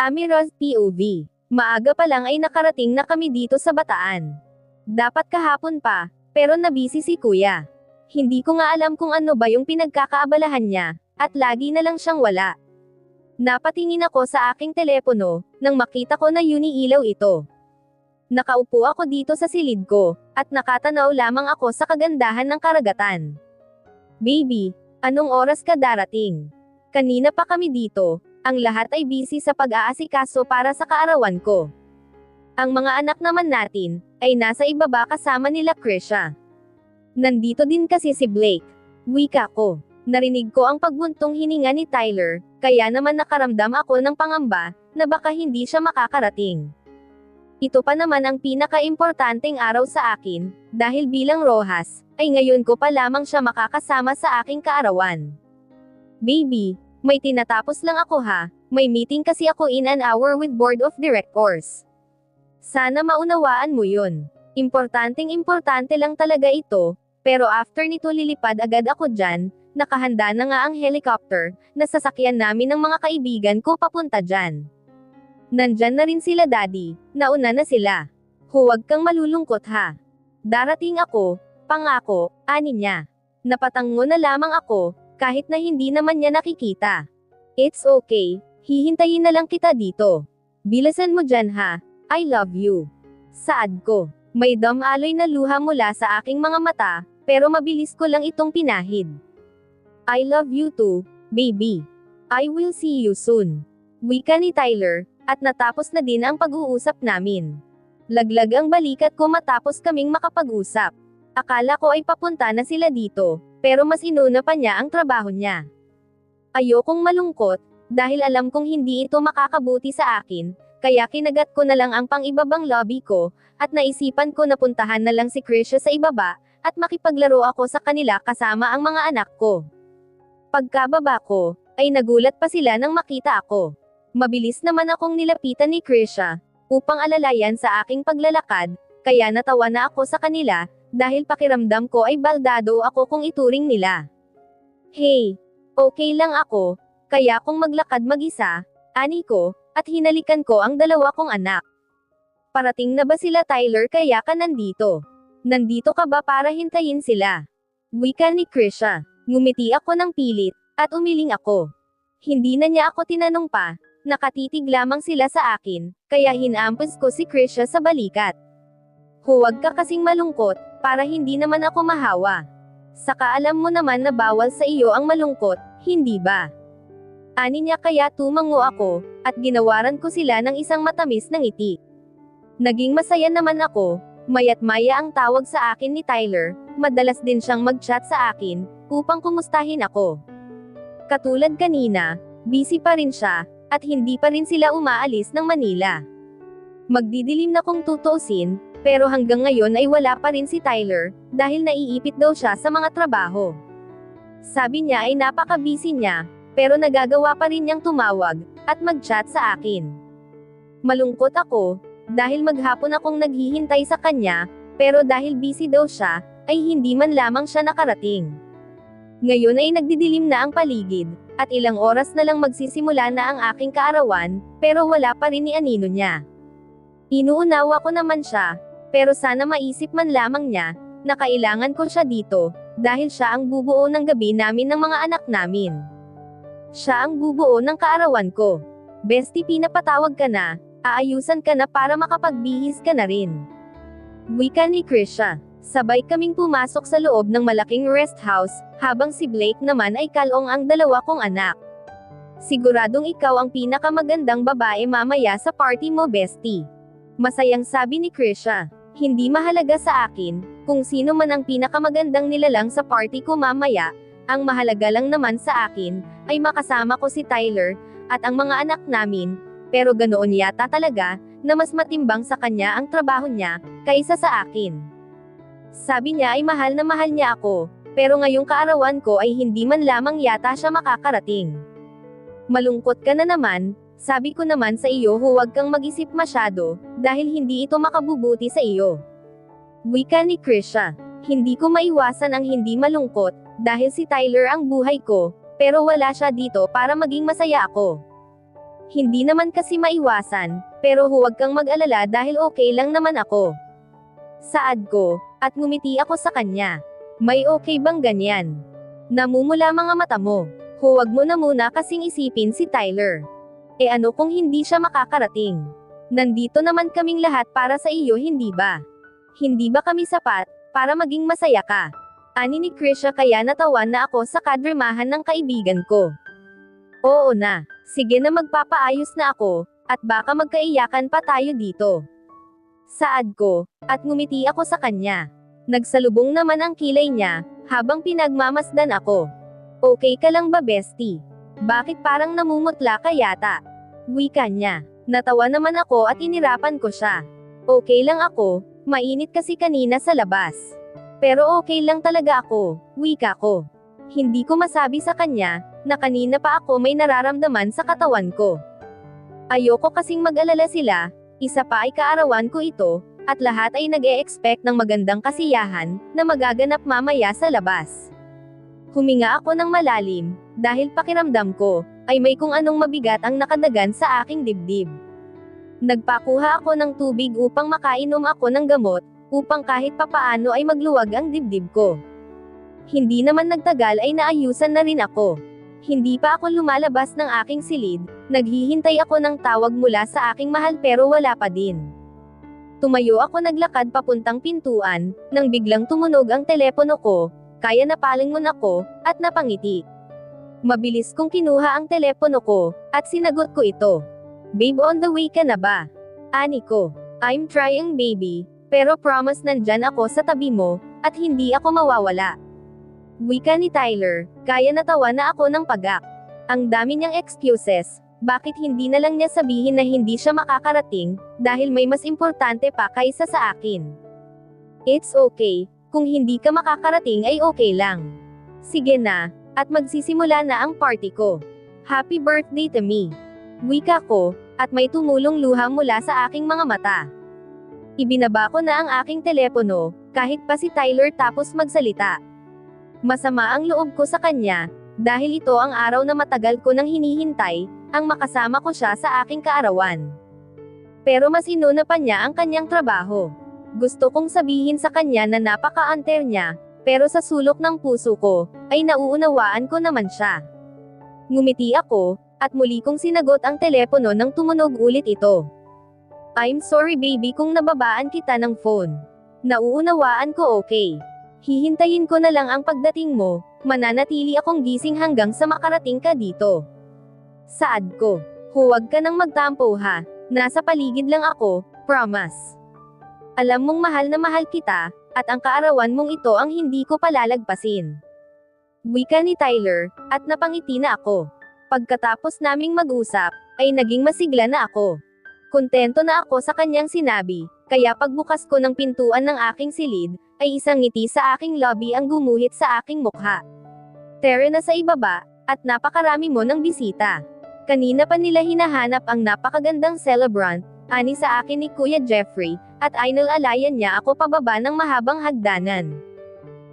Amiroz POV. Maaga pa lang ay nakarating na kami dito sa Bataan. Dapat kahapon pa, pero nabisi si kuya. Hindi ko nga alam kung ano ba yung pinagkakaabalahan niya, at lagi na lang siyang wala. Napatingin ako sa aking telepono, nang makita ko na ilaw ito. Nakaupo ako dito sa silid ko, at nakatanaw lamang ako sa kagandahan ng karagatan. Baby, anong oras ka darating? Kanina pa kami dito, ang lahat ay busy sa pag-aasikaso para sa kaarawan ko. Ang mga anak naman natin, ay nasa ibaba kasama nila Krisha. Nandito din kasi si Blake. Wika ko. Narinig ko ang pagbuntong hininga ni Tyler, kaya naman nakaramdam ako ng pangamba, na baka hindi siya makakarating. Ito pa naman ang pinaka-importanteng araw sa akin, dahil bilang Rojas, ay ngayon ko pa lamang siya makakasama sa aking kaarawan. Baby, may tinatapos lang ako ha, may meeting kasi ako in an hour with board of directors. Sana maunawaan mo yun. Importante lang talaga ito, pero after nito lilipad agad ako dyan, nakahanda na nga ang helicopter, na sasakyan namin ng mga kaibigan ko papunta dyan. Nandyan na rin sila daddy, nauna na sila. Huwag kang malulungkot ha. Darating ako, pangako, ani niya. Napatango na lamang ako, kahit na hindi naman niya nakikita. It's okay, hihintayin na lang kita dito. Bilasan mo dyan ha, I love you. Saad ko. May damaloy na luha mula sa aking mga mata, pero mabilis ko lang itong pinahid. I love you too, baby. I will see you soon. Wika ni Tyler, at natapos na din ang pag-uusap namin. Laglag ang balikat ko matapos kaming makapag-usap. Akala ko ay papunta na sila dito, pero mas inuna pa niya ang trabaho niya. Ayokong malungkot, dahil alam kong hindi ito makakabuti sa akin, kaya kinagat ko na lang ang pang-ibabang lobby ko, at naisipan ko na puntahan na lang si Krisha sa ibaba, at makipaglaro ako sa kanila kasama ang mga anak ko. Pagkababa ko, ay nagulat pa sila nang makita ako. Mabilis naman akong nilapitan ni Krisha, upang alalayan sa aking paglalakad, kaya natawa na ako sa kanila, dahil pakiramdam ko ay baldado ako kung ituring nila. Hey, okay lang ako, kaya kung maglakad mag-isa, ani ko, at hinalikan ko ang dalawa kong anak. Parating na ba sila Tyler kaya ka nandito? Nandito ka ba para hintayin sila? Wika ni Krisha. Ngumiti ako ng pilit, at umiling ako. Hindi na niya ako tinanong pa, nakatitig lamang sila sa akin, kaya hinampas ko si Krisha sa balikat. Huwag ka kasing malungkot, para hindi naman ako mahawa. Saka alam mo naman na bawal sa iyo ang malungkot, hindi ba? Ani niya kaya tumango ako, at ginawaran ko sila ng isang matamis na ngiti. Naging masaya naman ako, maya't maya ang tawag sa akin ni Tyler, madalas din siyang mag-chat sa akin, upang kumustahin ako. Katulad kanina, busy pa rin siya, at hindi pa rin sila umaalis ng Manila. Magdidilim na kung tutuusin, pero hanggang ngayon ay wala pa rin si Tyler, dahil naiipit daw siya sa mga trabaho. Sabi niya ay napaka-busy niya, pero nagagawa pa rin niyang tumawag, at mag-chat sa akin. Malungkot ako, dahil maghapon akong naghihintay sa kanya, pero dahil busy daw siya, ay hindi man lamang siya nakarating. Ngayon ay nagdidilim na ang paligid, at ilang oras na lang magsisimula na ang aking kaarawan, pero wala pa rin ni anino niya. Inuunawa ko naman siya, pero sana maisip man lamang niya, na kailangan ko siya dito, dahil siya ang bubuo ng gabi namin ng mga anak namin. Siya ang bubuo ng kaarawan ko. Bestie, pinapatawag ka na, aayusan ka na para makapagbihis ka na rin. Wika ni Krisha. Sabay kaming pumasok sa loob ng malaking rest house, habang si Blake naman ay kalong ang dalawa kong anak. Siguradong ikaw ang pinakamagandang babae mamaya sa party mo, bestie. Masayang sabi ni Krisha. Hindi mahalaga sa akin, kung sino man ang pinakamagandang nilalang sa party ko mamaya, ang mahalaga lang naman sa akin, ay makasama ko si Tyler, at ang mga anak namin, pero ganoon yata talaga, na mas matimbang sa kanya ang trabaho niya, kaysa sa akin. Sabi niya ay mahal na mahal niya ako, pero ngayong kaarawan ko ay hindi man lamang yata siya makakarating. Malungkot ka na naman, sabi ko naman sa iyo huwag kang mag-isip masyado, dahil hindi ito makabubuti sa iyo. Wika ni Krisha. Hindi ko maiwasan ang hindi malungkot, dahil si Tyler ang buhay ko, pero wala siya dito para maging masaya ako. Hindi naman kasi maiwasan, pero huwag kang mag-alala dahil okay lang naman ako. Saad ko, at ngumiti ako sa kanya. May okay bang ganyan? Namumula mga mata mo. Huwag mo na muna kasing isipin si Tyler. E ano kung hindi siya makakarating? Nandito naman kaming lahat para sa iyo, hindi ba? Hindi ba kami sapat para maging masaya ka? Ani ni Krisha, kaya natawan na ako sa kadramahan ng kaibigan ko. Oo na, sige na, magpapaayos na ako, at baka magkaiyakan pa tayo dito. Saad ko, at ngumiti ako sa kanya. Nagsalubong naman ang kilay niya, habang pinagmamasdan ako. Okay ka lang ba, bestie? Bakit parang namumutla ka yata? Wika niya. Natawa naman ako at inirapan ko siya. Okay lang ako, mainit kasi kanina sa labas. Pero okay lang talaga ako, wika ko. Hindi ko masabi sa kanya, na kanina pa ako may nararamdaman sa katawan ko. Ayoko kasing mag-alala sila, isa pa ay kaarawan ko ito, at lahat ay nag-e-expect ng magandang kasiyahan, na magaganap mamaya sa labas. Huminga ako ng malalim, dahil pakiramdam ko, ay may kung anong mabigat ang nakadagan sa aking dibdib. Nagpakuha ako ng tubig upang makainom ako ng gamot, upang kahit papaano ay magluwag ang dibdib ko. Hindi naman nagtagal ay naayusan na rin ako. Hindi pa ako lumalabas ng aking silid, naghihintay ako ng tawag mula sa aking mahal pero wala pa din. Tumayo ako, naglakad papuntang pintuan, nang biglang tumunog ang telepono ko, kaya napalingon ako, at napangiti. Mabilis kong kinuha ang telepono ko, at sinagot ko ito. Babe, on the way ka na ba? Ani ko. I'm trying, baby, pero promise nandyan ako sa tabi mo, at hindi ako mawawala. Wika ni Tyler, kaya natawa na ako ng pagak. Ang dami niyang excuses, bakit hindi na lang niya sabihin na hindi siya makakarating, dahil may mas importante pa kaysa sa akin. It's okay, kung hindi ka makakarating ay okay lang. Sige na, at magsisimula na ang party ko. Happy birthday to me. Wika ko, at may tumulong luha mula sa aking mga mata. Ibinaba ko na ang aking telepono, kahit pa si Tyler tapos magsalita. Masama ang loob ko sa kanya, dahil ito ang araw na matagal ko nang hinihintay, ang makasama ko siya sa aking kaarawan. Pero mas inuna pa niya ang kanyang trabaho. Gusto kong sabihin sa kanya na napaka-unfair niya, pero sa sulok ng puso ko, ay nauunawaan ko naman siya. Ngumiti ako, at muli kong sinagot ang telepono nang tumunog ulit ito. I'm sorry baby kung nababaan kita ng phone. Nauunawaan ko, okay. Hihintayin ko na lang ang pagdating mo, mananatili akong gising hanggang sa makarating ka dito. Saad ko. Huwag ka nang magtampo ha, nasa paligid lang ako, promise. Alam mong mahal na mahal kita, at ang kaarawan mong ito ang hindi ko palalagpasin. Wika ni Tyler, at napangiti na ako. Pagkatapos naming mag-usap, ay naging masigla na ako. Kontento na ako sa kanyang sinabi, kaya pagbukas ko ng pintuan ng aking silid, ay isang ngiti sa aking lobby ang gumuhit sa aking mukha. Tere na sa ibaba, at napakarami mo ng bisita. Kanina pa nila hinahanap ang napakagandang celebrant, ani sa akin ni Kuya Jeffrey, at inalalayan niya ako pababa ng mahabang hagdanan.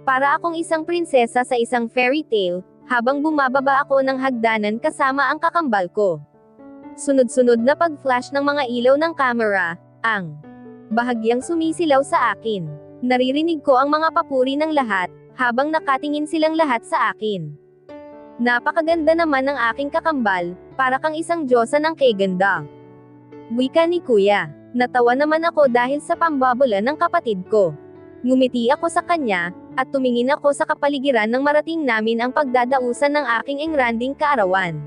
Para akong isang prinsesa sa isang fairy tale, habang bumababa ako ng hagdanan kasama ang kakambal ko. Sunod-sunod na pag-flash ng mga ilaw ng camera, ang bahagyang sumisilaw sa akin. Naririnig ko ang mga papuri ng lahat, habang nakatingin silang lahat sa akin. Napakaganda naman ng aking kakambal, para kang isang diyosa ng kaganda. Wika ni Kuya. Natawa naman ako dahil sa pambabula ng kapatid ko. Ngumiti ako sa kanya, at tumingin ako sa kapaligiran nang marating namin ang pagdadausan ng aking engranding kaarawan.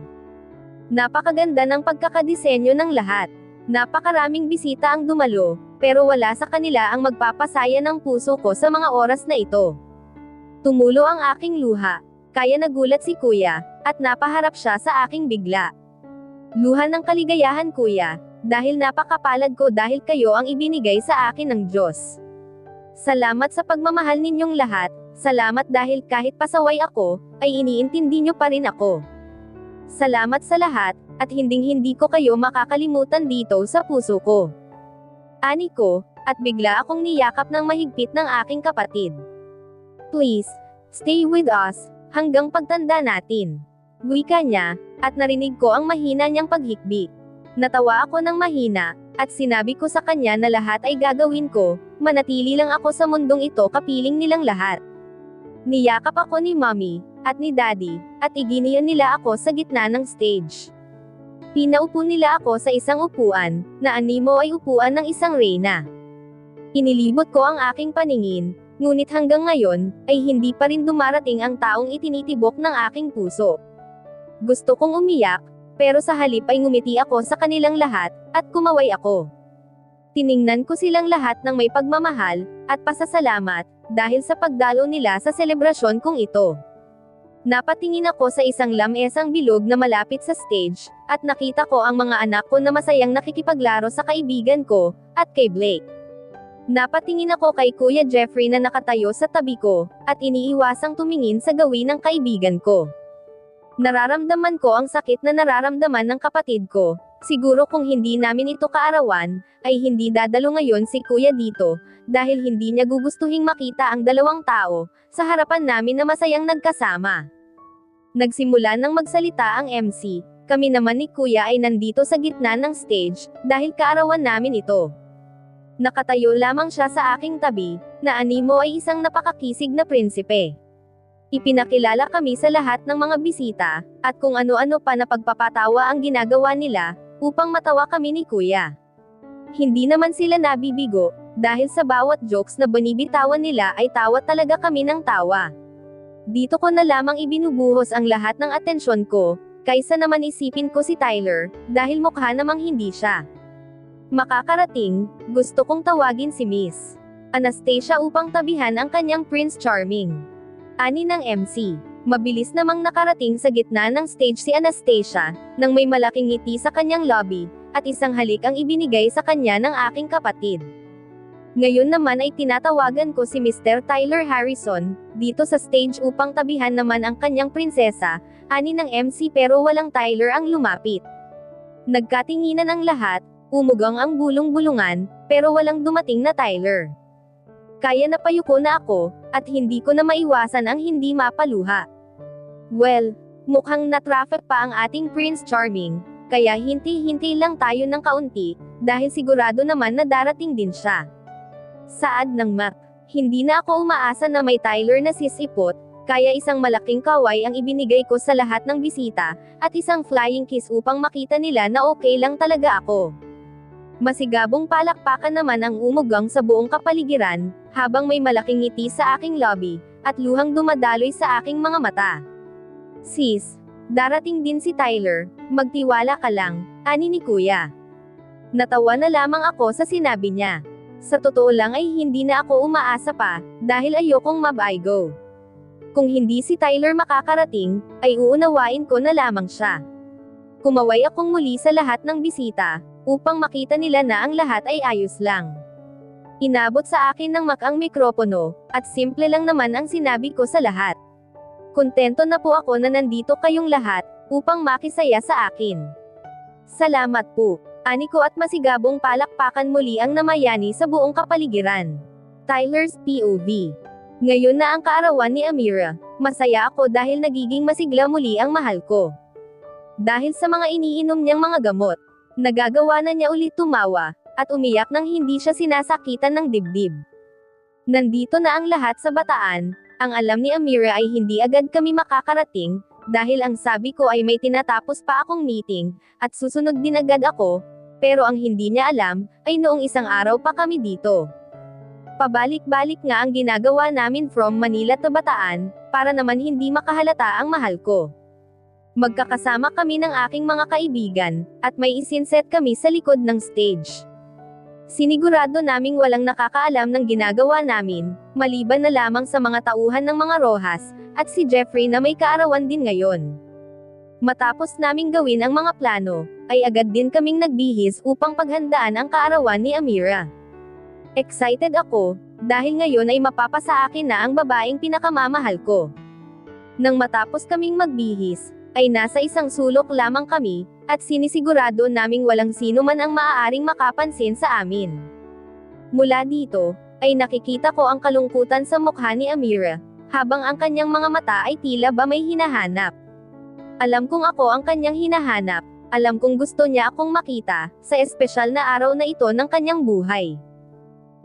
Napakaganda ng pagkakadisenyo ng lahat. Napakaraming bisita ang dumalo, pero wala sa kanila ang magpapasaya ng puso ko sa mga oras na ito. Tumulo ang aking luha, kaya nagulat si Kuya, at napaharap siya sa aking bigla. Luha ng kaligayahan, Kuya, dahil napakapalad ko dahil kayo ang ibinigay sa akin ng Diyos. Salamat sa pagmamahal ninyong lahat, salamat dahil kahit pasaway ako, ay iniintindi nyo pa rin ako. Salamat sa lahat, at hinding-hindi ko kayo makakalimutan dito sa puso ko. Ani ko, at bigla akong niyakap ng mahigpit ng aking kapatid. Please, stay with us, hanggang pagtanda natin. Wika niya, at narinig ko ang mahina niyang paghikbi. Natawa ako ng mahina, at sinabi ko sa kanya na lahat ay gagawin ko, manatili lang ako sa mundong ito kapiling nilang lahat. Niyakap ako ni Mommy, at ni Daddy, at iginian nila ako sa gitna ng stage. Pinaupo nila ako sa isang upuan, na animo ay upuan ng isang reyna. Inilibot ko ang aking paningin, ngunit hanggang ngayon, ay hindi pa rin dumarating ang taong itinitibok ng aking puso. Gusto kong umiyak, pero sa halip ay ngumiti ako sa kanilang lahat, at kumaway ako. Tiningnan ko silang lahat ng may pagmamahal, at pasasalamat, dahil sa pagdalo nila sa selebrasyon kong ito. Napatingin ako sa isang lamesang bilog na malapit sa stage, at nakita ko ang mga anak ko na masayang nakikipaglaro sa kaibigan ko, at kay Blake. Napatingin ako kay Kuya Jeffrey na nakatayo sa tabi ko, at iniiwasang tumingin sa gawin ng kaibigan ko. Nararamdaman ko ang sakit na nararamdaman ng kapatid ko. Siguro kung hindi namin ito kaarawan, ay hindi dadalo ngayon si Kuya dito, dahil hindi niya gugustuhing makita ang dalawang tao, sa harapan namin na masayang nagkasama. Nagsimula nang magsalita ang MC, kami naman ni Kuya ay nandito sa gitna ng stage, dahil kaarawan namin ito. Nakatayo lamang siya sa aking tabi, na animo ay isang napakakisig na prinsipe. Ipinakilala kami sa lahat ng mga bisita, at kung ano-ano pa na pagpapatawa ang ginagawa nila, upang matawa kami ni Kuya. Hindi naman sila nabibigo, dahil sa bawat jokes na binibitawan nila ay tawa talaga kami ng tawa. Dito ko na lamang ibinubuhos ang lahat ng atensyon ko, kaysa naman isipin ko si Tyler, dahil mukha namang hindi siya makakarating. Gusto kong tawagin si Miss Anastasia upang tabihan ang kanyang Prince Charming. Ani ng MC. Mabilis namang nakarating sa gitna ng stage si Anastasia, nang may malaking ngiti sa kanyang lobby, at isang halik ang ibinigay sa kanya ng aking kapatid. Ngayon naman ay tinatawagan ko si Mr. Tyler Harrison, dito sa stage upang tabihan naman ang kanyang prinsesa, ani ng MC pero walang Tyler ang lumapit. Nagkatinginan ang lahat, umugang ang bulong-bulungan, pero walang dumating na Tyler. Kaya napayuko na ako, at hindi ko na maiwasan ang hindi mapaluha. Well, mukhang na-traffic pa ang ating Prince Charming, kaya hinti-hinti lang tayo ng kaunti, dahil sigurado naman na darating din siya. Saad ng Mac. Hindi na ako umaasa na may Tyler na sisipot, kaya isang malaking kaway ang ibinigay ko sa lahat ng bisita, at isang flying kiss upang makita nila na okay lang talaga ako. Masigabong palakpakan naman ang umugang sa buong kapaligiran, habang may malaking ngiti sa aking lobby, at luhang dumadaloy sa aking mga mata. Sis, darating din si Tyler, magtiwala ka lang, ani ni Kuya. Natawa na lamang ako sa sinabi niya. Sa totoo lang ay hindi na ako umaasa pa, dahil ayokong mabaigo. Kung hindi si Tyler makakarating, ay uunawain ko na lamang siya. Kumaway akong muli sa lahat ng bisita, upang makita nila na ang lahat ay ayos lang. Inabot sa akin ng Mac ang mikropono, at simple lang naman ang sinabi ko sa lahat. Kontento na po ako na nandito kayong lahat, upang makisaya sa akin. Salamat po. Ani ko at masigabong palakpakan muli ang namayani sa buong kapaligiran. Tyler's POV. Ngayon na ang kaarawan ni Amira, masaya ako dahil nagiging masigla muli ang mahal ko. Dahil sa mga iniinom niyang mga gamot, nagagawa na niya ulit tumawa, at umiyak nang hindi siya sinasakitan ng dibdib. Nandito na ang lahat sa Bataan, ang alam ni Amira ay hindi agad kami makakarating, dahil ang sabi ko ay may tinatapos pa akong meeting, at susunod din agad ako. Pero ang hindi niya alam, ay noong isang araw pa kami dito. Pabalik-balik nga ang ginagawa namin from Manila to Bataan, para naman hindi makahalata ang mahal ko. Magkakasama kami ng aking mga kaibigan, at may isinset kami sa likod ng stage. Sinigurado naming walang nakakaalam ng ginagawa namin, maliban na lamang sa mga tauhan ng mga Rojas, at si Jeffrey na may kaarawan din ngayon. Matapos naming gawin ang mga plano, ay agad din kaming nagbihis upang paghandaan ang kaarawan ni Amira. Excited ako, dahil ngayon ay mapapasa akin na ang babaeng pinakamamahal ko. Nang matapos kaming magbihis, ay nasa isang sulok lamang kami, at sinisigurado naming walang sino man ang maaaring makapansin sa amin. Mula dito, ay nakikita ko ang kalungkutan sa mukha ni Amira, habang ang kanyang mga mata ay tila ba may hinahanap. Alam kong ako ang kanyang hinahanap, alam kong gusto niya akong makita, sa espesyal na araw na ito ng kanyang buhay.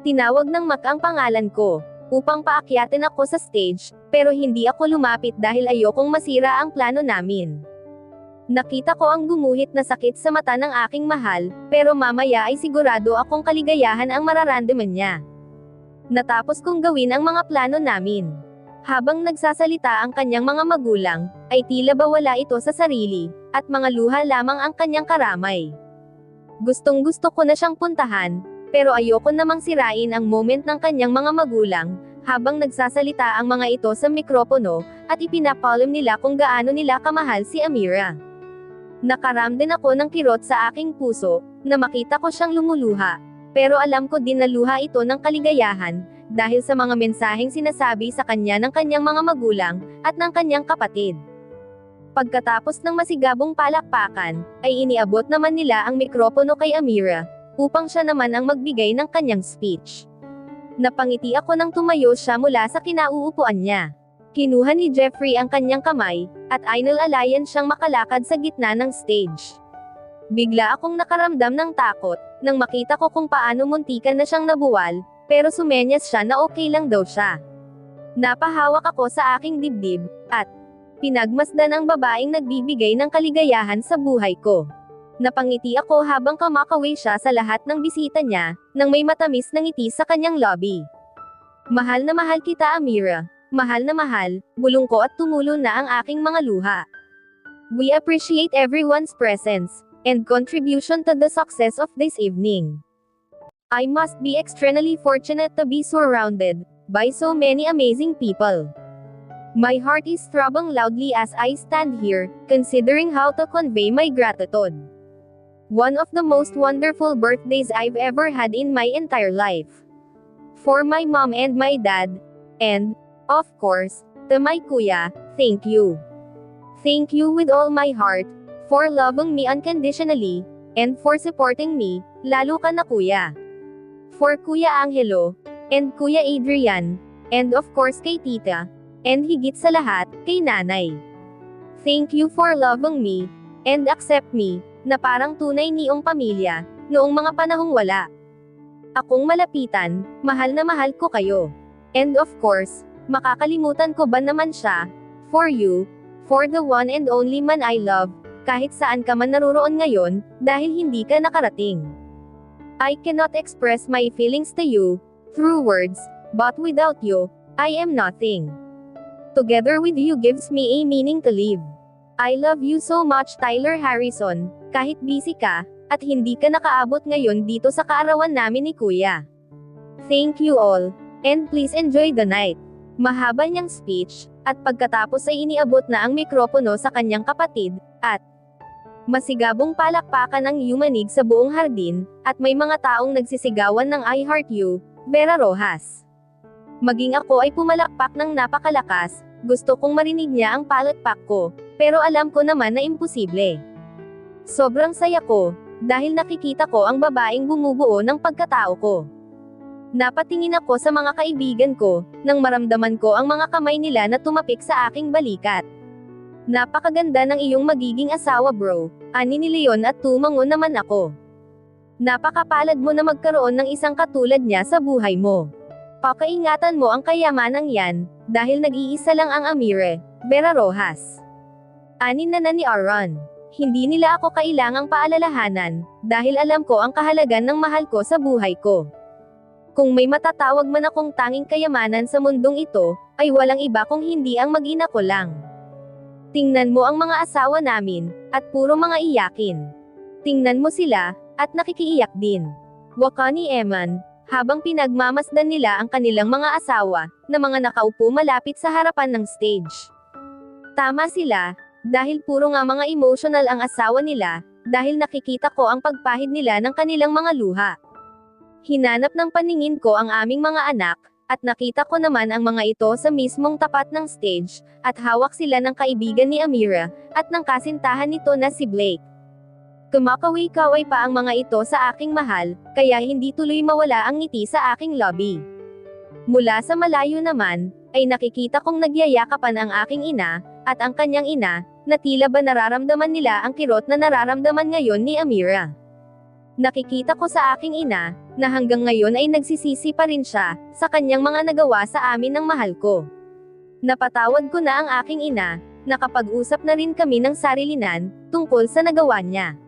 Tinawag ng Mac ang pangalan ko, upang paakyatin ako sa stage, pero hindi ako lumapit dahil ayokong masira ang plano namin. Nakita ko ang gumuhit na sakit sa mata ng aking mahal, pero mamaya ay sigurado akong kaligayahan ang mararamdaman niya. Natapos kong gawin ang mga plano namin. Habang nagsasalita ang kanyang mga magulang, ay tila ba wala ito sa sarili, at mga luha lamang ang kanyang karamay. Gustong-gusto ko na siyang puntahan, pero ayoko namang sirain ang moment ng kanyang mga magulang, habang nagsasalita ang mga ito sa mikropono, at ipinapalam nila kung gaano nila kamahal si Amira. Nakaramdam ako ng kirot sa aking puso, na makita ko siyang lumuluha. Pero alam ko din na luha ito ng kaligayahan, dahil sa mga mensaheng sinasabi sa kanya ng kanyang mga magulang, at ng kanyang kapatid. Pagkatapos ng masigabong palakpakan, ay iniabot naman nila ang mikropono kay Amira, upang siya naman ang magbigay ng kanyang speech. Napangiti ako nang tumayo siya mula sa kinauupuan niya. Kinuha ni Jeffrey ang kanyang kamay, at inalalayan siyang makalakad sa gitna ng stage. Bigla akong nakaramdam ng takot, nang makita ko kung paano muntikan na siyang nabuwal, pero sumenyas siya na okay lang daw siya. Napahawak ako sa aking dibdib, at pinagmasdan ang babaeng nagbibigay ng kaligayahan sa buhay ko. Napangiti ako habang kumakaway siya sa lahat ng bisita niya, nang may matamis na ngiti sa kanyang lobby. Mahal na mahal kita, Amira. Mahal na mahal, bulong ko at tumulo na ang aking mga luha. We appreciate everyone's presence and contribution to the success of this evening. I must be extremely fortunate to be surrounded by so many amazing people. My heart is throbbing loudly as I stand here, considering how to convey my gratitude. One of the most wonderful birthdays I've ever had in my entire life. For my mom and my dad, and, of course, to my kuya, thank you. Thank you with all my heart, for loving me unconditionally, and for supporting me, lalo ka na kuya. For Kuya Angelo, and Kuya Adrian, and of course kay tita, and higit sa lahat, kay nanay. Thank you for loving me, and accept me, na parang tunay niyong pamilya, noong mga panahong wala. Akong malapitan, mahal na mahal ko kayo. And of course, makakalimutan ko ba naman siya, for you, for the one and only man I love, kahit saan ka man naruroon ngayon, dahil hindi ka nakarating. I cannot express my feelings to you, through words, but without you, I am nothing. Together with you gives me a meaning to live. I love you so much, Tyler Harrison, kahit busy ka, at hindi ka nakaabot ngayon dito sa kaarawan namin ni Kuya. Thank you all, and please enjoy the night. Mahaba niyang speech, at pagkatapos ay iniabot na ang mikropono sa kanyang kapatid, at masigabong palakpakan ang yumanig sa buong hardin, at may mga taong nagsisigawan ng I Heart You, Vera Rojas. Maging ako ay pumalakpak ng napakalakas, gusto kong marinig niya ang palakpak ko, pero alam ko naman na imposible. Sobrang saya ko, dahil nakikita ko ang babaeng bumubuo ng pagkatao ko. Napatingin ako sa mga kaibigan ko, nang maramdaman ko ang mga kamay nila na tumapik sa aking balikat. Napakaganda ng iyong magiging asawa, bro, ani ni Leon at tumango naman ako. Napakapalad mo na magkaroon ng isang katulad niya sa buhay mo. Pakaingatan mo ang kayamanang yan, dahil nag-iisa lang ang Amire, Vera Rojas. Ani na ni Aaron. Hindi nila ako kailangang paalalahanan, dahil alam ko ang kahalagan ng mahal ko sa buhay ko. Kung may matatawag man akong tanging kayamanan sa mundong ito, ay walang iba kung hindi ang mag-ina ko lang. Tingnan mo ang mga asawa namin, at puro mga iyakin. Tingnan mo sila, at nakikiiyak din. Waka ni Eman, habang pinagmamasdan nila ang kanilang mga asawa, na mga nakaupo malapit sa harapan ng stage. Tama sila, dahil puro nga mga emotional ang asawa nila, dahil nakikita ko ang pagpahid nila ng kanilang mga luha. Hinanap ng paningin ko ang aming mga anak, at nakita ko naman ang mga ito sa mismong tapat ng stage, at hawak sila ng kaibigan ni Amira, at ng kasintahan nito na si Blake. Kumakaway-kaway pa ang mga ito sa aking mahal, kaya hindi tuloy mawala ang ngiti sa aking lobby. Mula sa malayo naman, ay nakikita kong nagyayakapan ang aking ina, at ang kanyang ina, na tila ba nararamdaman nila ang kirot na nararamdaman ngayon ni Amira. Nakikita ko sa aking ina, na hanggang ngayon ay nagsisisi pa rin siya, sa kanyang mga nagawa sa amin ng mahal ko. Napatawad ko na ang aking ina, nakapag-usap na rin kami ng sarilinan, tungkol sa nagawa niya.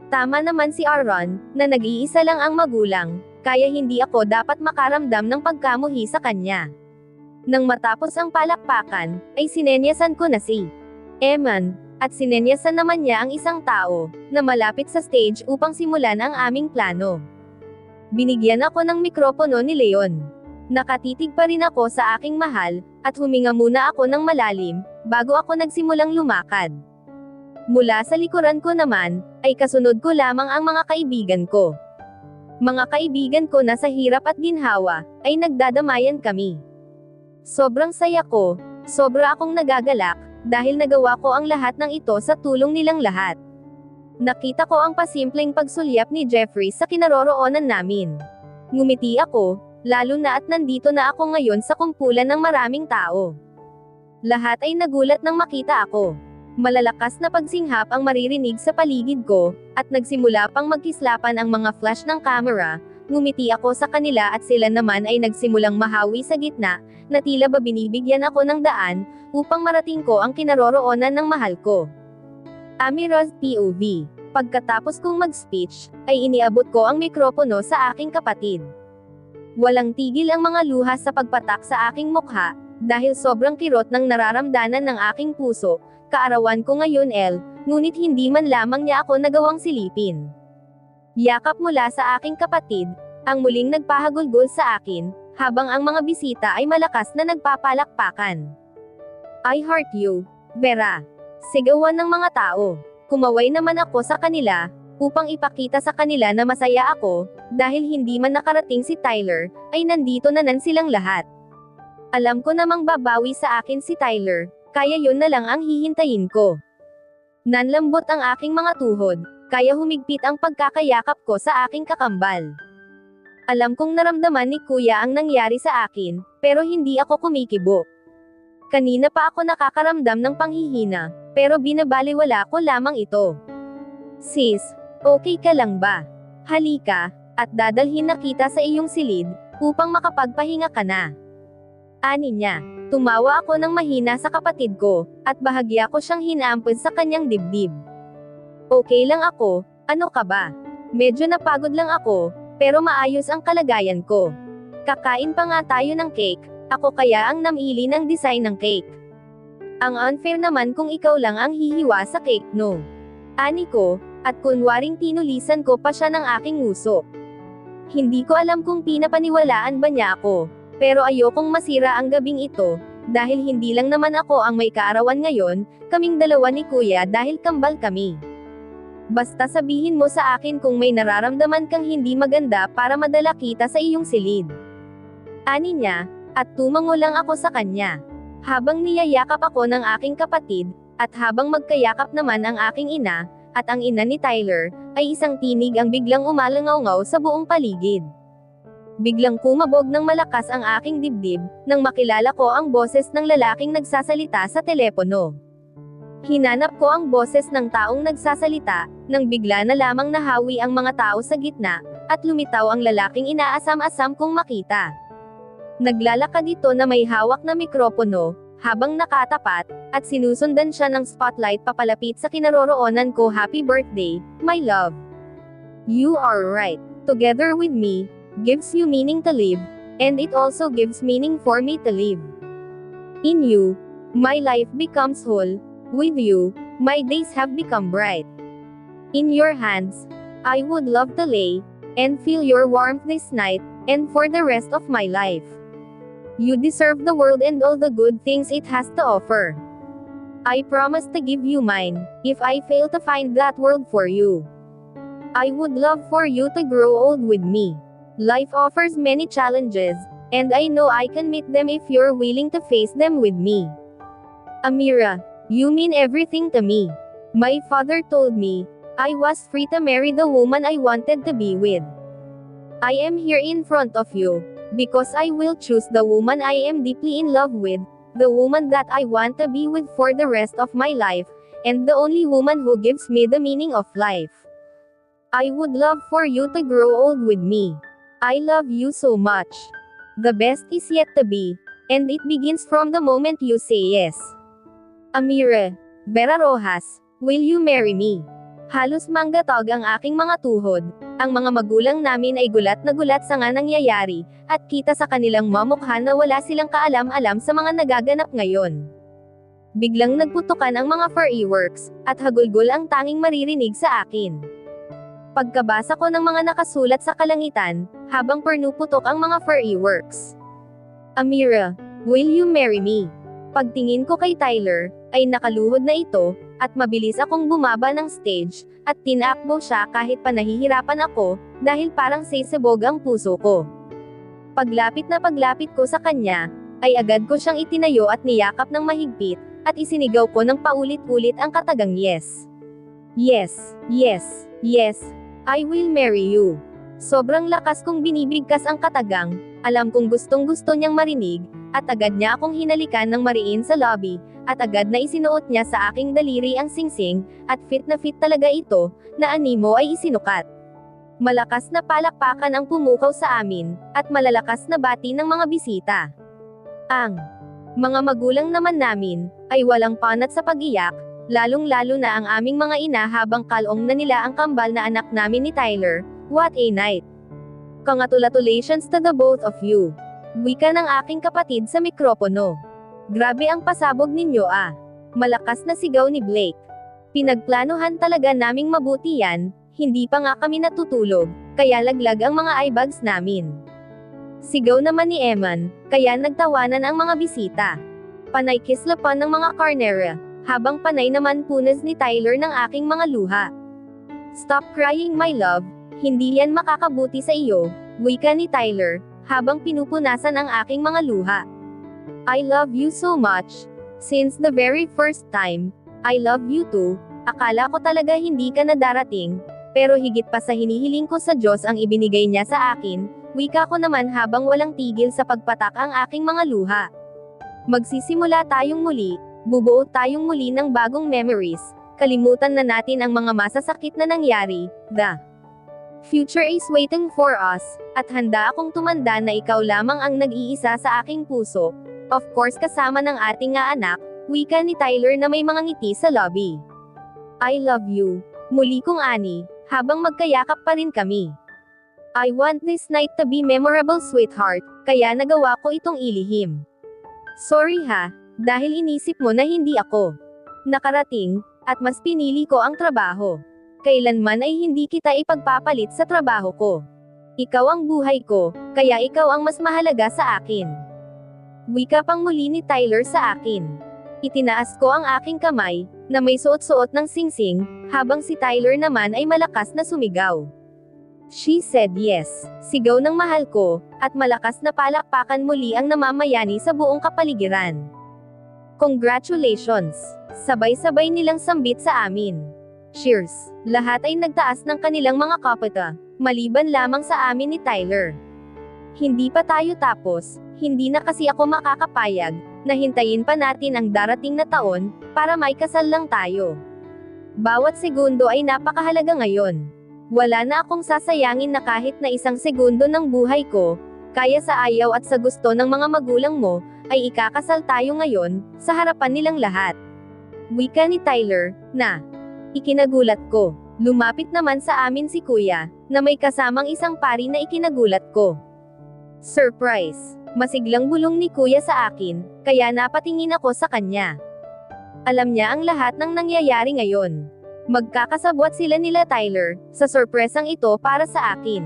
Tama naman si Aaron, na nag-iisa lang ang magulang, kaya hindi ako dapat makaramdam ng pagkamuhi sa kanya. Nang matapos ang palakpakan, ay sinenyasan ko na si Eman, at sinenyasan naman niya ang isang tao, na malapit sa stage upang simulan ang aming plano. Binigyan ako ng mikropono ni Leon. Nakatitig pa rin ako sa aking mahal, at huminga muna ako ng malalim, bago ako nagsimulang lumakad. Mula sa likuran ko naman, ay kasunod ko lamang ang mga kaibigan ko. Mga kaibigan ko na sa hirap at ginhawa, ay nagdadamayan kami. Sobrang saya ko, sobra akong nagagalak, dahil nagawa ko ang lahat ng ito sa tulong nilang lahat. Nakita ko ang pasimpleng pagsulyap ni Jeffrey sa kinaroroonan namin. Ngumiti ako, lalo na at nandito na ako ngayon sa kumpulan ng maraming tao. Lahat ay nagulat nang makita ako. Malalakas na pagsinghap ang maririnig sa paligid ko, at nagsimula pang magkislapan ang mga flash ng camera. Ngumiti ako sa kanila at sila naman ay nagsimulang mahawi sa gitna, na tila ba binibigyan ako ng daan, upang marating ko ang kinaroroonan ng mahal ko. Amira's POV. Pagkatapos kong mag-speech, ay iniabot ko ang mikropono sa aking kapatid. Walang tigil ang mga luha sa pagpatak sa aking mukha, dahil sobrang kirot ng nararamdanan ng aking puso. Kaarawan ko ngayon ngunit hindi man lamang niya ako nagawang silipin. Yakap mula sa aking kapatid, ang muling nagpahagulgol sa akin, habang ang mga bisita ay malakas na nagpapalakpakan. I heart you, Vera. Sigawan ng mga tao. Kumaway naman ako sa kanila, upang ipakita sa kanila na masaya ako, dahil hindi man nakarating si Tyler, ay nandito na silang lahat. Alam ko namang babawi sa akin si Tyler, kaya yun na lang ang hihintayin ko. Nanlambot ang aking mga tuhod, kaya humigpit ang pagkakayakap ko sa aking kakambal. Alam kong naramdaman ni Kuya ang nangyari sa akin, pero hindi ako kumikibo. Kanina pa ako nakakaramdam ng panghihina, pero binabaliwala ko lamang ito. Sis, okay ka lang ba? Halika, at dadalhin na kita sa iyong silid, upang makapagpahinga ka na. Ani niya. Tumawa ako ng mahina sa kapatid ko, at bahagya ko siyang hinampod sa kanyang dibdib. Okay lang ako, ano ka ba? Medyo napagod lang ako, pero maayos ang kalagayan ko. Kakain pa nga tayo ng cake, ako kaya ang namili ng design ng cake. Ang unfair naman kung ikaw lang ang hihiwa sa cake, no? Ani ko, at kunwaring tinulisan ko pa siya ng aking nguso. Hindi ko alam kung pinapaniwalaan ba niya ako. Pero ayokong masira ang gabing ito, dahil hindi lang naman ako ang may kaarawan ngayon, kaming dalawa ni Kuya dahil kambal kami. Basta sabihin mo sa akin kung may nararamdaman kang hindi maganda para madala kita sa iyong silid. Ani niya, at tumango lang ako sa kanya. Habang niyayakap ako ng aking kapatid, at habang magkayakap naman ang aking ina, at ang ina ni Tyler, ay isang tinig ang biglang umalangaw-ngaw sa buong paligid. Biglang kumabog ng malakas ang aking dibdib, nang makilala ko ang boses ng lalaking nagsasalita sa telepono. Hinanap ko ang boses ng taong nagsasalita, nang bigla na lamang nahawi ang mga tao sa gitna, at lumitaw ang lalaking inaasam-asam kong makita. Naglalakad ito na may hawak na mikropono, habang nakatapat, at sinusundan siya ng spotlight papalapit sa kinaroroonan ko. Happy birthday, my love. You are right. Together with me, gives you meaning to live, and it also gives meaning for me to live. In you, my life becomes whole, with you, my days have become bright. In your hands, I would love to lay, and feel your warmth this night, and for the rest of my life. You deserve the world and all the good things it has to offer. I promise to give you mine, if I fail to find that world for you. I would love for you to grow old with me. Life offers many challenges, and I know I can meet them if you're willing to face them with me. Amira, you mean everything to me. My father told me I was free to marry the woman I wanted to be with. I am here in front of you, because I will choose the woman I am deeply in love with, the woman that I want to be with for the rest of my life, and the only woman who gives me the meaning of life. I would love for you to grow old with me. I love you so much. The best is yet to be, and it begins from the moment you say yes. Amira Vera Rojas, will you marry me? Halos manggatog ang aking mga tuhod. Ang mga magulang namin ay gulat na gulat sa nga nangyayari, at kita sa kanilang mamukha na wala silang kaalam-alam sa mga nagaganap ngayon. Biglang nagputukan ang mga fireworks, at hagulgol ang tanging maririnig sa akin. Pagkabasa ko ng mga nakasulat sa kalangitan, habang pernuputok ang mga fireworks. Amira, will you marry me? Pagtingin ko kay Tyler, ay nakaluhod na ito, at mabilis akong bumaba ng stage, at tinakbo siya kahit pa nahihirapan ako, dahil parang sisibog ang puso ko. Paglapit ko sa kanya, ay agad ko siyang itinayo at niyakap ng mahigpit, at isinigaw ko ng paulit-ulit ang katagang yes. Yes, yes, yes, I will marry you. Sobrang lakas kong binibigkas ang katagang, alam kong gustong-gusto niyang marinig, at agad niya akong hinalikan ng mariin sa lobby, at agad na isinuot niya sa aking daliri ang singsing, at fit na fit talaga ito, na animo ay isinukat. Malakas na palakpakan ang pumukaw sa amin, at malalakas na bati ng mga bisita. Ang mga magulang naman namin, ay walang panat sa pag-iyak, lalong-lalo na ang aming mga ina habang kalong na nila ang kambal na anak namin ni Tyler. What a night! Congratulations to the both of you. Wika ng aking kapatid sa mikropono. Grabe ang pasabog ninyo ah. Malakas na sigaw ni Blake. Pinagplanuhan talaga naming mabuti yan, hindi pa nga kami natutulog, kaya laglag ang mga eyebags namin. Sigaw naman ni Eman, kaya nagtawanan ang mga bisita. Panay kislapan ng mga karnera, habang panay naman punas ni Tyler ng aking mga luha. Stop crying my love, hindi yan makakabuti sa iyo, wika ni Tyler, habang pinupunasan ang aking mga luha. I love you so much. Since the very first time, I love you too. Akala ko talaga hindi ka na darating, pero higit pa sa hinihiling ko sa Diyos ang ibinigay niya sa akin, wika ko naman habang walang tigil sa pagpatak ang aking mga luha. Magsisimula tayong muli, bubuo tayong muli ng bagong memories, kalimutan na natin ang mga masasakit na nangyari, the future is waiting for us, at handa akong tumanda na ikaw lamang ang nag-iisa sa aking puso, of course kasama ng ating nga anak, wika ni Tyler na may mga ngiti sa lobby. I love you, muli kong ani, habang magkayakap pa rin kami. I want this night to be memorable sweetheart, kaya nagawa ko itong ilihim. Sorry ha, dahil inisip mo na hindi ako nakarating, at mas pinili ko ang trabaho. Kailanman ay hindi kita ipagpapalit sa trabaho ko. Ikaw ang buhay ko, kaya ikaw ang mas mahalaga sa akin. Wika pang muli ni Tyler sa akin. Itinaas ko ang aking kamay, na may suot-suot ng singsing, habang si Tyler naman ay malakas na sumigaw. She said yes, sigaw ng mahal ko, at malakas na palakpakan muli ang namamayani sa buong kapaligiran. Congratulations! Sabay-sabay nilang sambit sa amin. Cheers! Lahat ay nagtaas ng kanilang mga kapata, maliban lamang sa amin ni Tyler. Hindi pa tayo tapos, hindi na kasi ako makakapayag, na hintayin pa natin ang darating na taon, para may kasal lang tayo. Bawat segundo ay napakahalaga ngayon. Wala na akong sasayangin na kahit na isang segundo ng buhay ko, kaya sa ayaw at sa gusto ng mga magulang mo, ay ikakasal tayo ngayon, sa harapan nilang lahat. Wika ni Tyler, na ikinagulat ko. Lumapit naman sa amin si Kuya, na may kasamang isang pari na ikinagulat ko. Surprise! Masiglang bulong ni Kuya sa akin, kaya napatingin ako sa kanya. Alam niya ang lahat ng nangyayari ngayon. Magkakasabwat sila nila Tyler, sa sorpresang ito para sa akin.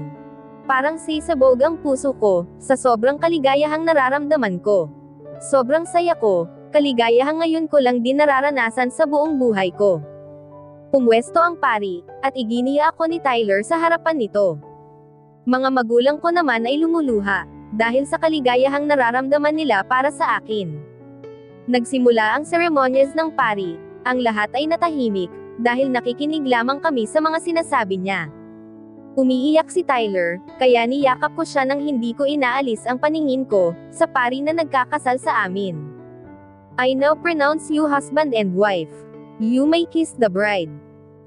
Parang sisabog ang puso ko, sa sobrang kaligayahang nararamdaman ko. Sobrang saya ko, kaligayahang ngayon ko lang din nararanasan sa buong buhay ko. Pumwesto ang pari, at iginiya ako ni Tyler sa harapan nito. Mga magulang ko naman ay lumuluha, dahil sa kaligayahang nararamdaman nila para sa akin. Nagsimula ang seremonyas ng pari, ang lahat ay natahimik, dahil nakikinig lamang kami sa mga sinasabi niya. Umiiyak si Tyler, kaya niyakap ko siya nang hindi ko inaalis ang paningin ko, sa pari na nagkakasal sa amin. I now pronounce you husband and wife. You may kiss the bride.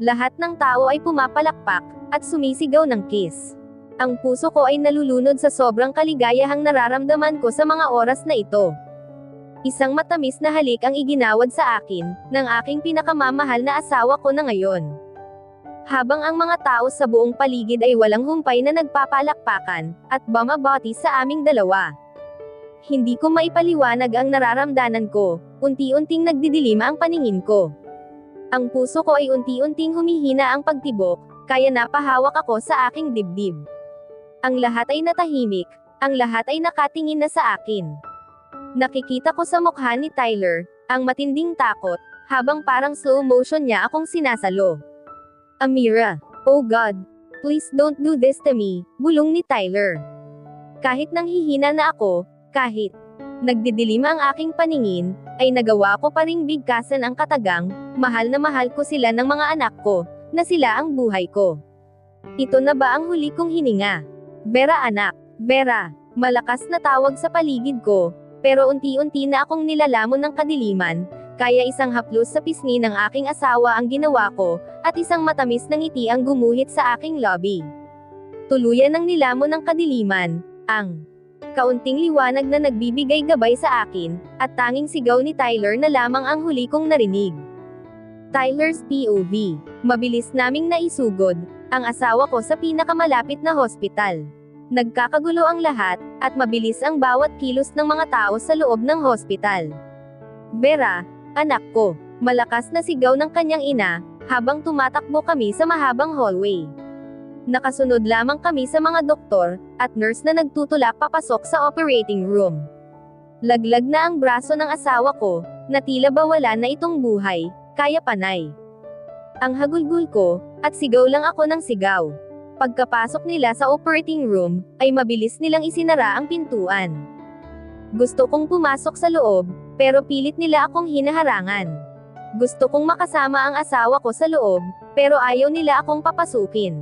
Lahat ng tao ay pumapalakpak, at sumisigaw ng kiss. Ang puso ko ay nalulunod sa sobrang kaligayahang nararamdaman ko sa mga oras na ito. Isang matamis na halik ang iginawad sa akin, ng aking pinakamamahal na asawa ko na ngayon. Habang ang mga tao sa buong paligid ay walang humpay na nagpapalakpakan, at bumabati sa aming dalawa. Hindi ko maipaliwanag ang nararamdaman ko, unti-unting nagdidilim ang paningin ko. Ang puso ko ay unti-unting humihina ang pagtibok, kaya napahawak ako sa aking dibdib. Ang lahat ay natahimik, ang lahat ay nakatingin na sa akin. Nakikita ko sa mukha ni Tyler, ang matinding takot, habang parang slow motion niya akong sinasalo. Amira, oh God, please don't do this to me, bulong ni Tyler. Kahit nanghihina na ako, kahit nagdidilim ang aking paningin, ay nagawa ko pa ring bigkasan ang katagang, mahal na mahal ko sila ng mga anak ko, na sila ang buhay ko. Ito na ba ang huli kong hininga? Vera anak, Vera, malakas na tawag sa paligid ko, pero unti-unti na akong nilalamon ng kadiliman, kaya isang haplos sa pisngi ng aking asawa ang ginawa ko, at isang matamis na ngiti ang gumuhit sa aking lobby. Tuluyan ng nilamon ng kadiliman, ang kaunting liwanag na nagbibigay gabay sa akin, at tanging sigaw ni Tyler na lamang ang huli kong narinig. Tyler's POV. Mabilis naming naisugod, ang asawa ko sa pinakamalapit na hospital. Nagkakagulo ang lahat, at mabilis ang bawat kilos ng mga tao sa loob ng hospital. Vera, anak ko, malakas na sigaw ng kanyang ina, habang tumatakbo kami sa mahabang hallway. Nakasunod lamang kami sa mga doktor, at nurse na nagtutulak papasok sa operating room. Laglag na ang braso ng asawa ko, na tila ba wala na itong buhay, kaya panay. Ang hagulgul ko, at sigaw lang ako ng sigaw. Pagkapasok nila sa operating room, ay mabilis nilang isinara ang pintuan. Gusto kong pumasok sa loob, pero pilit nila akong hinaharangan. Gusto kong makasama ang asawa ko sa loob, pero ayaw nila akong papasukin.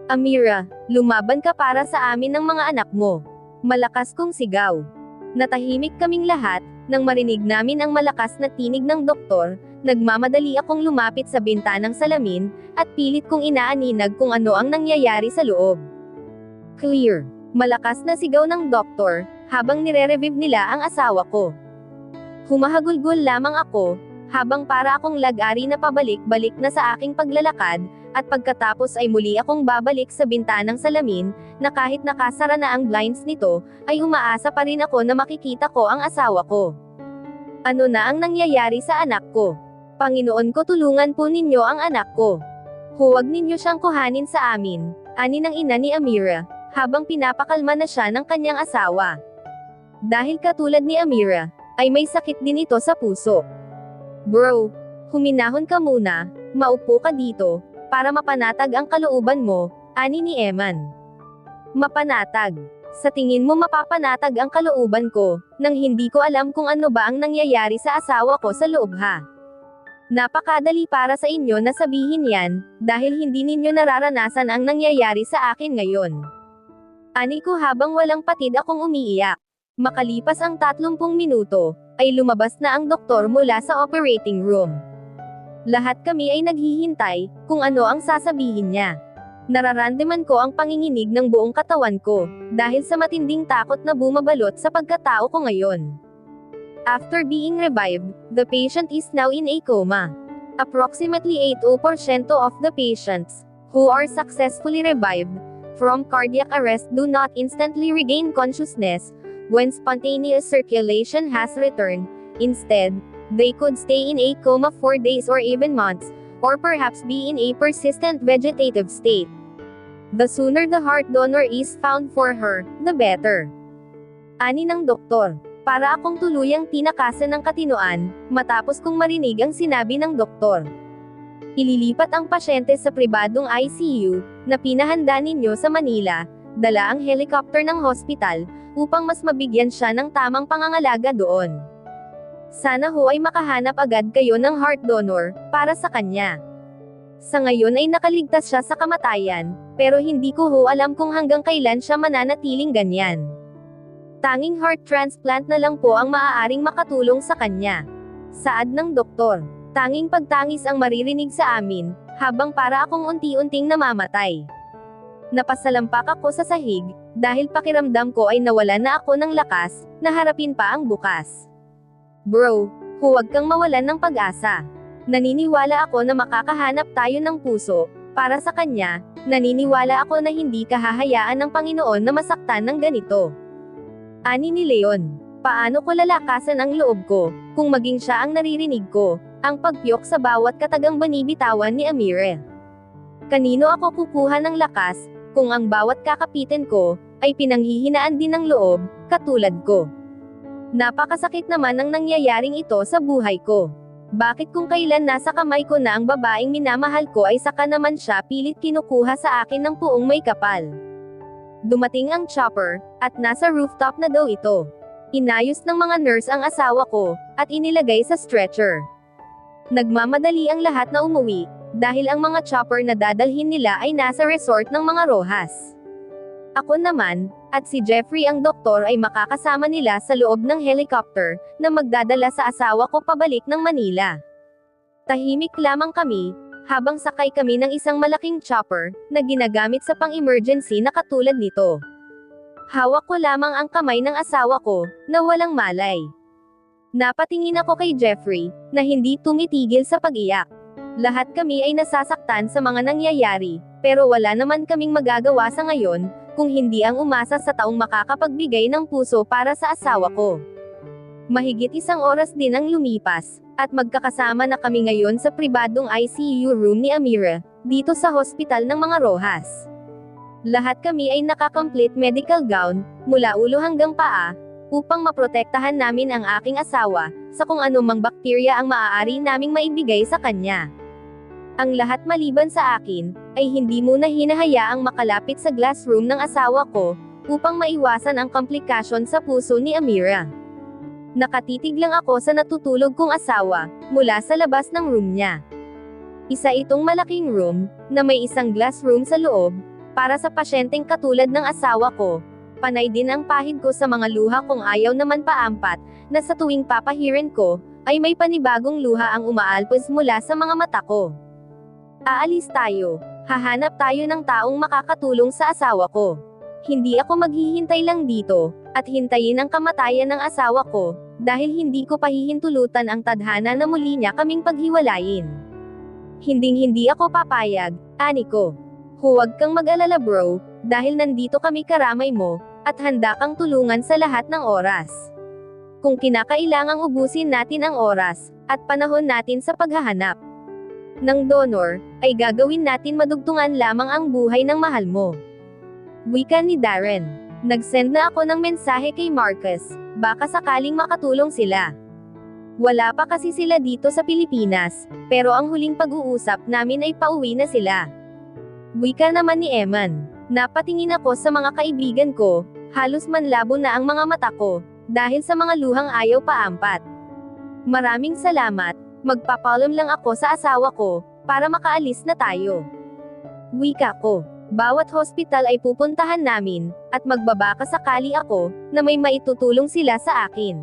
Amira, lumaban ka para sa amin ng mga anak mo. Malakas kong sigaw. Natahimik kaming lahat, nang marinig namin ang malakas na tinig ng doktor, nagmamadali akong lumapit sa bintanang salamin, at pilit kong inaaninag kung ano ang nangyayari sa loob. Clear. Malakas na sigaw ng doktor, habang nire-revive nila ang asawa ko. Humahagulgol lamang ako, habang para akong lag-ari na pabalik-balik na sa aking paglalakad, at pagkatapos ay muli akong babalik sa bintanang salamin, na kahit nakasara na ang blinds nito, ay umaasa pa rin ako na makikita ko ang asawa ko. Ano na ang nangyayari sa anak ko? Panginoon ko, tulungan po ninyo ang anak ko. Huwag ninyo siyang kuhanin sa amin, ani ng ina ni Amira, habang pinapakalma na siya ng kanyang asawa. Dahil katulad ni Amira, ay may sakit din ito sa puso. Bro, huminahon ka muna, maupo ka dito, para mapanatag ang kalooban mo, ani ni Eman. Mapanatag. Sa tingin mo mapapanatag ang kalooban ko, nang hindi ko alam kung ano ba ang nangyayari sa asawa ko sa loob ha? Napakadali para sa inyo na sabihin yan, dahil hindi ninyo nararanasan ang nangyayari sa akin ngayon. Ani ko habang walang patid akong umiiyak. Makalipas ang 30 minuto, ay lumabas na ang doktor mula sa operating room. Lahat kami ay naghihintay, kung ano ang sasabihin niya. Nararamdaman ko ang panginginig ng buong katawan ko, dahil sa matinding takot na bumabalot sa pagkatao ko ngayon. After being revived, the patient is now in a coma. Approximately 80% of the patients, who are successfully revived, from cardiac arrest do not instantly regain consciousness, when spontaneous circulation has returned. Instead, they could stay in a coma for days or even months, or perhaps be in a persistent vegetative state. The sooner the heart donor is found for her, the better. Ani ng doktor. Para akong tuluyang tinakasan ng katinoan, matapos kong marinig ang sinabi ng doktor. Ililipat ang pasyente sa pribadong ICU, na pinahanda ninyo sa Manila, dala ang helicopter ng hospital, upang mas mabigyan siya ng tamang pangangalaga doon. Sana ho ay makahanap agad kayo ng heart donor, para sa kanya. Sa ngayon ay nakaligtas siya sa kamatayan, pero hindi ko ho alam kung hanggang kailan siya mananatiling ganyan. Tanging heart transplant na lang po ang maaaring makatulong sa kanya. Saad ng doktor. Tanging pagtangis ang maririnig sa amin, habang para akong unti-unting namamatay. Napasalampak ako sa sahig, dahil pakiramdam ko ay nawalan na ako ng lakas, na harapin pa ang bukas. Bro, huwag kang mawalan ng pag-asa. Naniniwala ako na makakahanap tayo ng puso, para sa kanya, naniniwala ako na hindi kahahayaan ng Panginoon na masaktan ng ganito. Ani ni Leon, paano ko lalakasan ang loob ko, kung maging siya ang naririnig ko, ang pagpiyok sa bawat katagang binibitawan ni Amira. Kanino ako kukuha ng lakas, kung ang bawat kakapitin ko, ay pinanghihinaan din ng loob, katulad ko. Napakasakit naman ang nangyayaring ito sa buhay ko. Bakit kung kailan nasa kamay ko na ang babaeng minamahal ko ay saka naman siya pilit kinukuha sa akin ng puong may kapal? Dumating ang chopper, at nasa rooftop na daw ito. Inayos ng mga nurse ang asawa ko, at inilagay sa stretcher. Nagmamadali ang lahat na umuwi, dahil ang mga chopper na dadalhin nila ay nasa resort ng mga Rojas. Ako naman, at si Jeffrey ang doktor ay makakasama nila sa loob ng helicopter, na magdadala sa asawa ko pabalik ng Manila. Tahimik lamang kami, habang sakay kami ng isang malaking chopper, na ginagamit sa pang-emergency na katulad nito. Hawak ko lamang ang kamay ng asawa ko, na walang malay. Napatingin ako kay Jeffrey, na hindi tumitigil sa pag-iyak. Lahat kami ay nasasaktan sa mga nangyayari, pero wala naman kaming magagawa sa ngayon, kung hindi ang umasa sa taong makakapagbigay ng puso para sa asawa ko. Mahigit 1 oras din ang lumipas, at magkakasama na kami ngayon sa pribadong ICU room ni Amira, dito sa hospital ng mga Rojas. Lahat kami ay naka-complete medical gown, mula ulo hanggang paa, upang maprotektahan namin ang aking asawa, sa kung anumang bakterya ang maaari naming maibigay sa kanya. Ang lahat maliban sa akin, ay hindi muna hinahayaang makalapit sa glass room ng asawa ko, upang maiwasan ang komplikasyon sa puso ni Amira. Nakatitig lang ako sa natutulog kong asawa, mula sa labas ng room niya. Isa itong malaking room, na may isang glass room sa loob, para sa pasyenteng katulad ng asawa ko. Panay din ang pahid ko sa mga luha kung ayaw naman paampat, na sa tuwing papahirin ko, ay may panibagong luha ang umaalpos mula sa mga mata ko. Aalis tayo. Hahanap tayo ng taong makakatulong sa asawa ko. Hindi ako maghihintay lang dito, at hintayin ang kamatayan ng asawa ko, dahil hindi ko pahihintulutan ang tadhana na muli niya kaming paghiwalayin. Hinding-hindi ako papayag, ani ko. Huwag kang mag-alala bro, dahil nandito kami karamay mo, at handa kang tulungan sa lahat ng oras. Kung kinakailangang ubusin natin ang oras, at panahon natin sa paghahanap ng donor, ay gagawin natin madugtungan lamang ang buhay ng mahal mo. Wika ni Darren. Nag-send na ako ng mensahe kay Marcus, baka sakaling makatulong sila. Wala pa kasi sila dito sa Pilipinas, pero ang huling pag-uusap namin ay pauwi na sila. Wika naman ni Eman. Napatingin ako sa mga kaibigan ko, halos manlabo na ang mga mata ko, dahil sa mga luhang ayaw paampat. Maraming salamat. Magpapalam lang ako sa asawa ko, para makaalis na tayo. Wika ko. Bawat hospital ay pupuntahan namin, at magbabaka sakali ako, na may maitutulong sila sa akin.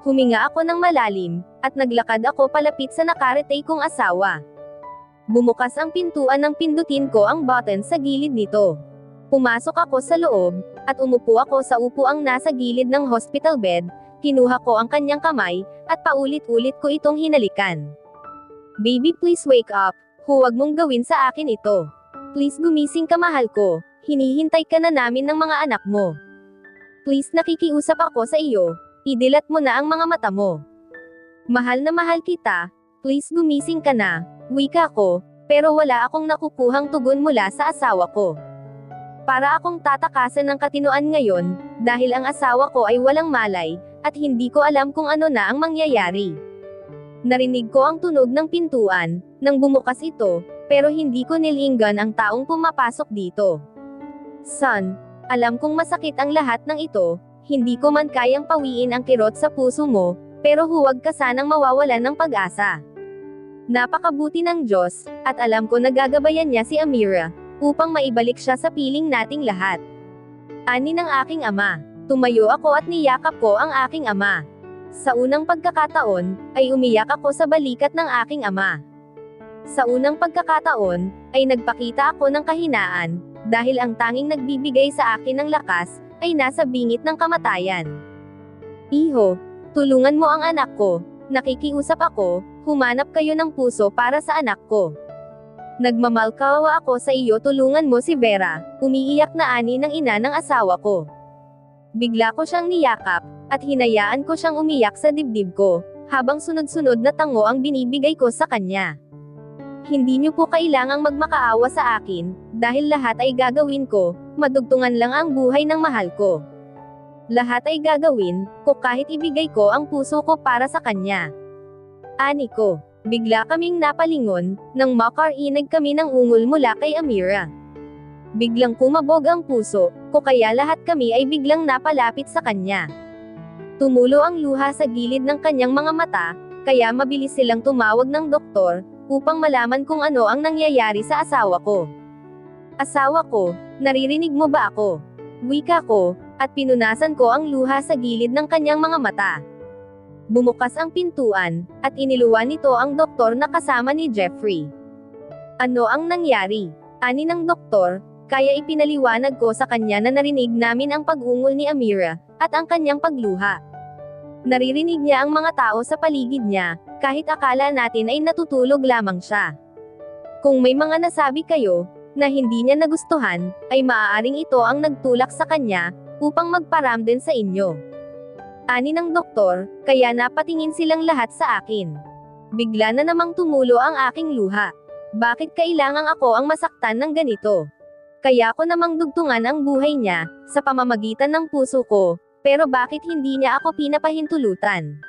Huminga ako ng malalim, at naglakad ako palapit sa nakaretay kong asawa. Bumukas ang pintuan nang pindutin ko ang button sa gilid nito. Pumasok ako sa loob, at umupo ako sa upuang nasa gilid ng hospital bed. Kinuha ko ang kanyang kamay, at paulit-ulit ko itong hinalikan. Baby please wake up, huwag mong gawin sa akin ito. Please gumising ka mahal ko, hinihintay ka na namin ng mga anak mo. Please nakikiusap ako sa iyo, idilat mo na ang mga mata mo. Mahal na mahal kita, please gumising ka na, wika ko, pero wala akong nakukuhang tugon mula sa asawa ko. Para akong tatakasan ng katinoan ngayon, dahil ang asawa ko ay walang malay, at hindi ko alam kung ano na ang mangyayari. Narinig ko ang tunog ng pintuan, nang bumukas ito, pero hindi ko nilinggan ang taong pumapasok dito. Son, alam kong masakit ang lahat ng ito, hindi ko man kayang pawiin ang kirot sa puso mo, pero huwag ka sanang mawawalan ng pag-asa. Napakabuti ng Diyos, at alam ko nagagabayan niya si Amira, upang maibalik siya sa piling nating lahat. Ani ng aking ama. Tumayo ako at niyakap ko ang aking ama. Sa unang pagkakataon, ay umiyak ako sa balikat ng aking ama. Sa unang pagkakataon, ay nagpakita ako ng kahinaan, dahil ang tanging nagbibigay sa akin ng lakas, ay nasa bingit ng kamatayan. Iho, tulungan mo ang anak ko, nakikiusap ako, humanap kayo ng puso para sa anak ko. Nagmamalkawa ako sa iyo, tulungan mo si Vera, umiiyak na ani ng ina ng asawa ko. Bigla ko siyang niyakap, at hinayaan ko siyang umiyak sa dibdib ko, habang sunod-sunod na tango ang binibigay ko sa kanya. Hindi niyo po kailangang magmakaawa sa akin, dahil lahat ay gagawin ko, madugtungan lang ang buhay ng mahal ko. Lahat ay gagawin ko kahit ibigay ko ang puso ko para sa kanya. Ani ko, bigla kaming napalingon, nang makarinig kami ng ungol mula kay Amira. Biglang kumabog ang puso ko, kaya lahat kami ay biglang napalapit sa kanya. Tumulo ang luha sa gilid ng kanyang mga mata, kaya mabilis silang tumawag ng doktor, upang malaman kung ano ang nangyayari sa asawa ko. Asawa ko, naririnig mo ba ako? Wika ko, at pinunasan ko ang luha sa gilid ng kanyang mga mata. Bumukas ang pintuan, at iniluwan nito ang doktor na kasama ni Jeffrey. Ano ang nangyari? Ani ng doktor, kaya ipinaliwanag ko sa kanya na narinig namin ang pag-ungol ni Amira, at ang kanyang pagluha. Naririnig niya ang mga tao sa paligid niya, kahit akala natin ay natutulog lamang siya. Kung may mga nasabi kayo, na hindi niya nagustuhan, ay maaaring ito ang nagtulak sa kanya, upang magparamdam sa inyo. Ani ng doktor, kaya napatingin silang lahat sa akin. Bigla na namang tumulo ang aking luha. Bakit kailangang ako ang masaktan ng ganito? Kaya ko namang dugtungan ang buhay niya, sa pamamagitan ng puso ko, pero bakit hindi niya ako pinapahintulutan?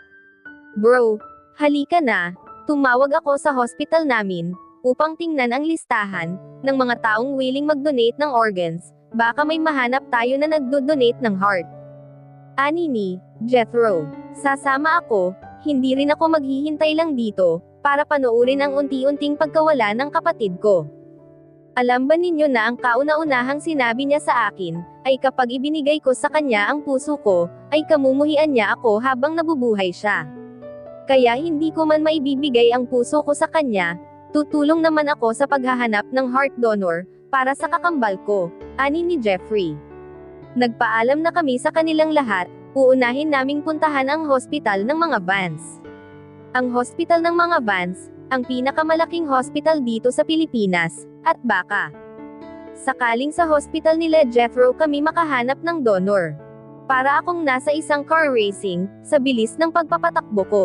Bro, halika na, tumawag ako sa hospital namin, upang tingnan ang listahan, ng mga taong willing mag-donate ng organs, baka may mahanap tayo na nagdo-donate ng heart. Ani ni Jethro, sasama ako, hindi rin ako maghihintay lang dito, para panoorin ang unti-unting pagkawala ng kapatid ko. Alam ba ninyo na ang kauna-unahang sinabi niya sa akin, ay kapag ibinigay ko sa kanya ang puso ko, ay kamumuhian niya ako habang nabubuhay siya. Kaya hindi ko man maibibigay ang puso ko sa kanya, tutulong naman ako sa paghahanap ng heart donor, para sa kakambal ko, ani ni Jeffrey. Nagpaalam na kami sa kanilang lahat, uunahin naming puntahan ang hospital ng mga Vance. Ang hospital ng mga Vance, ang pinakamalaking hospital dito sa Pilipinas, at baka sakaling sa hospital nila Jethro kami makahanap ng donor. Para akong nasa isang car racing, sa bilis ng pagpapatakbo ko.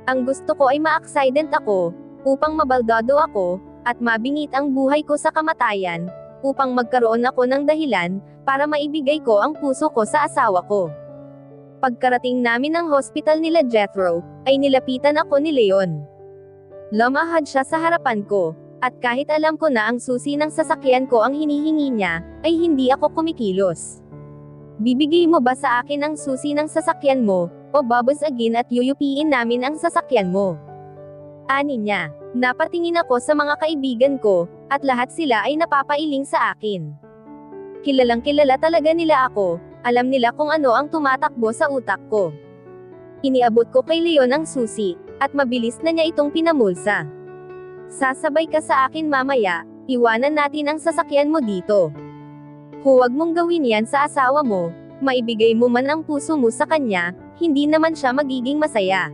Ang gusto ko ay ma-accident ako, upang mabaldado ako, at mabingit ang buhay ko sa kamatayan, upang magkaroon ako ng dahilan, para maibigay ko ang puso ko sa asawa ko. Pagkarating namin ng hospital nila Jethro, ay nilapitan ako ni Leon. Lumahad siya sa harapan ko, at kahit alam ko na ang susi ng sasakyan ko ang hinihingi niya, ay hindi ako kumikilos. Bibigay mo ba sa akin ang susi ng sasakyan mo, o babasagin at yuyupiin namin ang sasakyan mo? Ani niya. Napatingin ako sa mga kaibigan ko, at lahat sila ay napapailing sa akin. Kilalang kilala talaga nila ako, alam nila kung ano ang tumatakbo sa utak ko. Iniabot ko kay Leon ang susi, at mabilis na niya itong pinamulsa. Sasabay ka sa akin mamaya, iwanan natin ang sasakyan mo dito. Huwag mong gawin yan sa asawa mo, maibigay mo man ang puso mo sa kanya, hindi naman siya magiging masaya.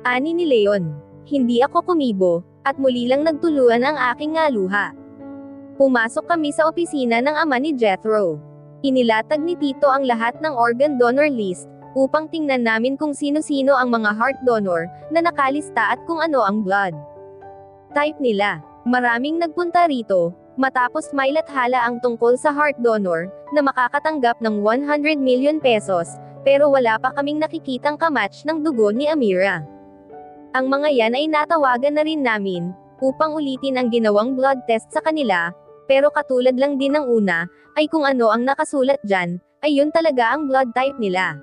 Ani ni Leon. Hindi ako kumibo, at muli lang nagtuluan ang aking luha. Pumasok kami sa opisina ng ama ni Jethro. Inilatag ni Tito ang lahat ng organ donor list, upang tingnan namin kung sino-sino ang mga heart donor, na nakalista at kung ano ang blood type nila. Maraming nagpunta rito, matapos may lathala ang tungkol sa heart donor, na makakatanggap ng 100 million pesos, pero wala pa kaming nakikitang kamatch ng dugo ni Amira. Ang mga yan ay natawagan na rin namin, upang ulitin ang ginawang blood test sa kanila, pero katulad lang din ng una, ay kung ano ang nakasulat dyan, ay yun talaga ang blood type nila.